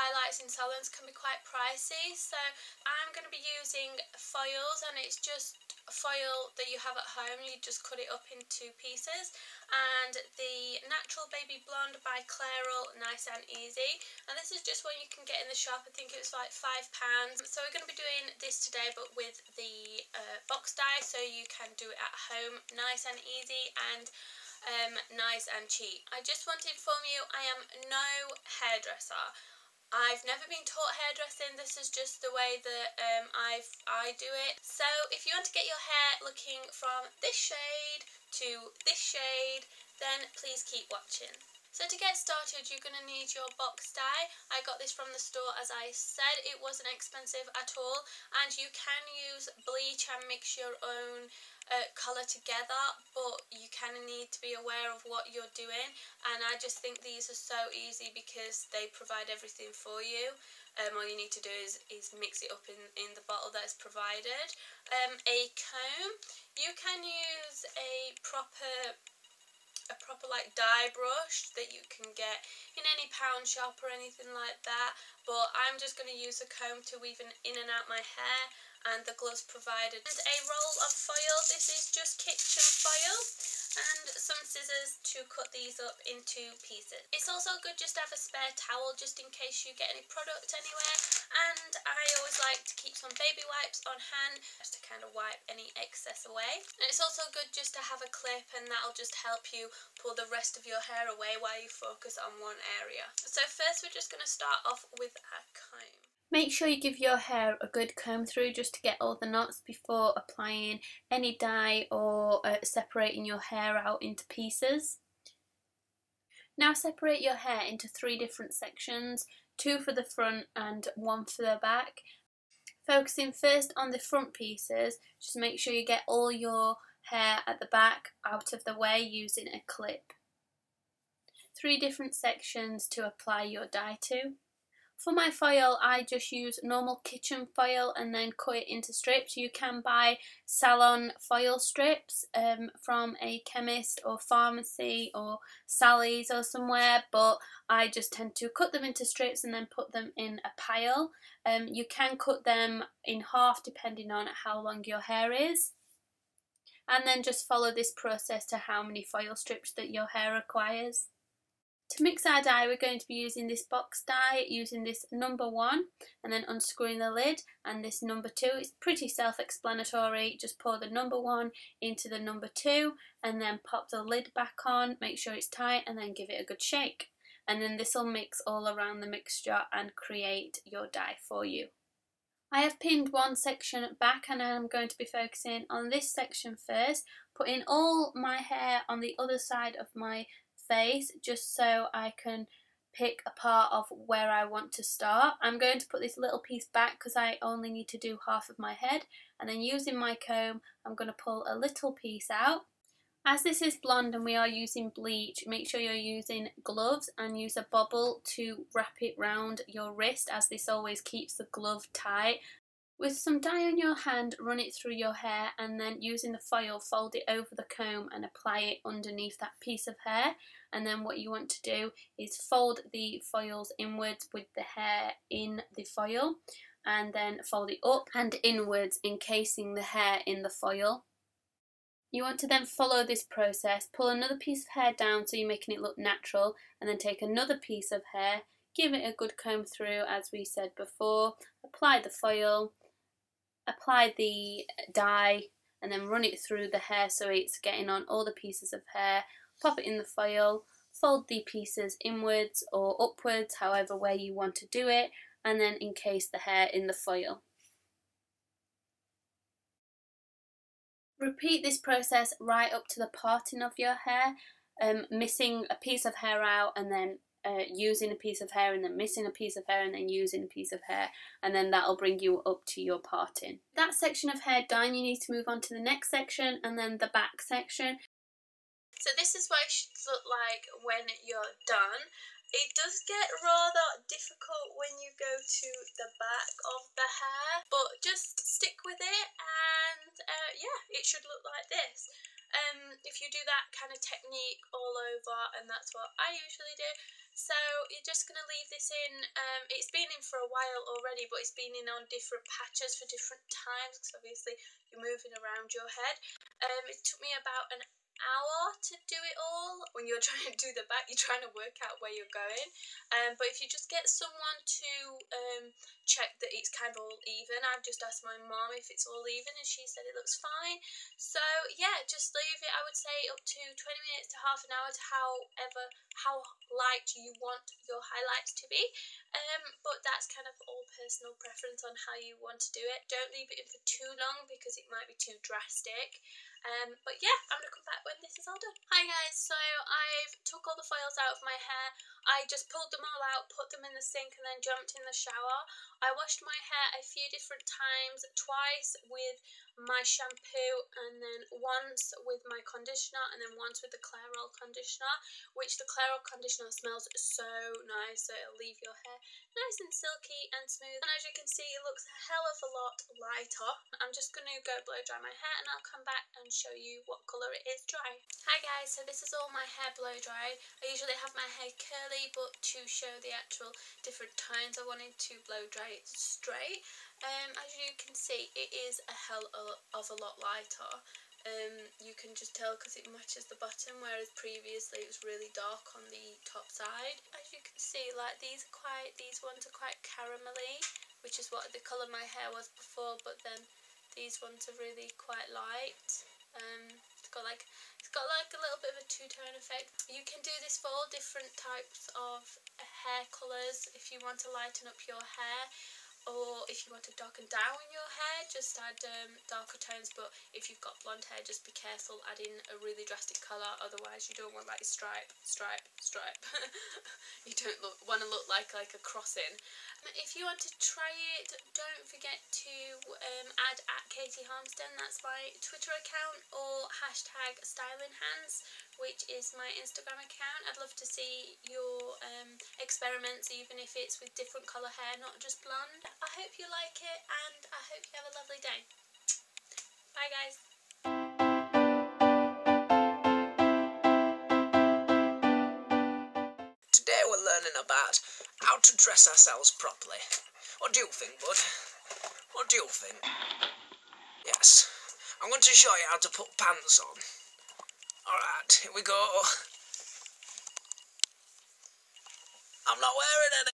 highlights in salons can be quite pricey, so I'm going to be using foils, and it's just foil that you have at home. You just cut it up into pieces, and the Natural Baby Blonde by Clairol Nice and Easy, and this is just one you can get in the shop. I think it was like £5. So we're going to be doing this today, but with the box dye, so you can do it at home, nice and easy and nice and cheap. I just want to inform you, I am no hairdresser. I've never been taught hairdressing. This is just the way that I do it. So if you want to get your hair looking from this shade to this shade, then please keep watching. So to get started, you're going to need your box dye. I got this from the store, as I said. It wasn't expensive at all, and you can use bleach and mix your own colour together, but you kind of need to be aware of what you're doing, and I just think these are so easy because they provide everything for you. All you need to do is mix it up in the bottle that's provided. A comb, you can use a proper like dye brush that you can get in any pound shop or anything like that, but I'm just going to use a comb to weave in and out my hair, and the gloves provided. And a roll of foil, this is just kitchen foil, and some scissors to cut these up into pieces. It's also good just to have a spare towel just in case you get any product anywhere, and I always like to keep some baby wipes on hand just to kind of wipe any excess away. And it's also good just to have a clip, and that'll just help you pull the rest of your hair away while you focus on one area. So first we're just going to start off with a comb. Make sure you give your hair a good comb through just to get all the knots before applying any dye or separating your hair out into pieces. Now separate your hair into 3 different sections, 2 for the front and 1 for the back. Focusing first on the front pieces, just make sure you get all your hair at the back out of the way using a clip. 3 different sections to apply your dye to. For my foil, I just use normal kitchen foil and then cut it into strips. You can buy salon foil strips from a chemist or pharmacy or Sally's or somewhere, but I just tend to cut them into strips and then put them in a pile. You can cut them in half depending on how long your hair is, and then just follow this process to how many foil strips that your hair requires. To mix our dye, we're going to be using this box dye, using this number 1 and then unscrewing the lid, and this number 2. It's pretty self-explanatory. Just pour the number 1 into the number 2 and then pop the lid back on, make sure it's tight, and then give it a good shake. And then this will mix all around the mixture and create your dye for you. I have pinned one section back, and I'm going to be focusing on this section first, putting all my hair on the other side of my face just so I can pick a part of where I want to start. I'm going to put this little piece back because I only need to do half of my head, and then using my comb I'm going to pull a little piece out. As this is blonde and we are using bleach, make sure you're using gloves and use a bobble to wrap it round your wrist, as this always keeps the glove tight. With some dye on your hand, run it through your hair, and then using the foil, fold it over the comb and apply it underneath that piece of hair. And then what you want to do is fold the foils inwards with the hair in the foil, and then fold it up and inwards, encasing the hair in the foil. You want to then follow this process, pull another piece of hair down so you're making it look natural, and then take another piece of hair, give it a good comb through as we said before, apply the foil, apply the dye, and then run it through the hair so it's getting on all the pieces of hair. Pop it in the foil, fold the pieces inwards or upwards, however way you want to do it, and then encase the hair in the foil. Repeat this process right up to the parting of your hair, missing a piece of hair out and then using a piece of hair, and then missing a piece of hair and then using a piece of hair, and then that'll bring you up to your parting. That section of hair done, you need to move on to the next section and then the back section. So this is what it should look like when you're done. It does get rather difficult when you go to the back of the hair, but just stick with it, and yeah, it should look like this. If you do that kind of technique all over, and that's what I usually do. So you're just going to leave this in, it's been in for a while already, but it's been in on different patches for different times, because obviously you're moving around your head. It took me about an hour to do it all. When you're trying to do the back, you're trying to work out where you're going. But if you just get someone to check that it's kind of all even. I've just asked my mom if it's all even, and she said it looks fine. So yeah, just leave it, I would say, up to 20 minutes to half an hour, to how light you want your highlights to be. But that's kind of all personal preference on how you want to do it. Don't leave it in for too long because it might be too drastic. But yeah, I'm going to come back when this is all done. Hi guys, so I've took all the foils out of my hair. I just pulled them all out, put them in the sink, and then jumped in the shower. I washed my hair a few different times, twice with my shampoo, and then once with my conditioner, and then once with the Clairol conditioner, which the Clairol conditioner smells so nice, so it'll leave your hair nice and silky and smooth. And as you can see, it looks a hell of a lot lighter. I'm just going to go blow dry my hair, and I'll come back and show you what colour it is dry. Hi guys, so this is all my hair blow dried. I usually have my hair curly, but to show the actual different tones, I wanted to blow dry it straight. As you can see, it is a hell of a lot lighter. You can just tell because it matches the bottom, whereas previously it was really dark on the top side. As you can see, like these ones are quite caramelly, which is what the colour my hair was before, but then these ones are really quite light. It's got like a little bit of a two-tone effect. You can do this for all different types of hair colours. If you want to lighten up your hair, or if you want to darken down your hair, just add darker tones. But if you've got blonde hair, just be careful adding a really drastic colour, otherwise you don't want like stripe. You don't want to look like a crossing. If you want to try it, don't forget to add @KatieHarmston, that's my Twitter account, or #StylingHands, which is my Instagram account. I'd love to see your experiments, even if it's with different colour hair, not just blonde. I hope you like it, and I hope you have a lovely day. Bye guys. Today we're learning about how to dress ourselves properly. What do you think, bud? What do you think? Yes, I'm going to show you how to put pants on. Alright, here we go. I'm not wearing any.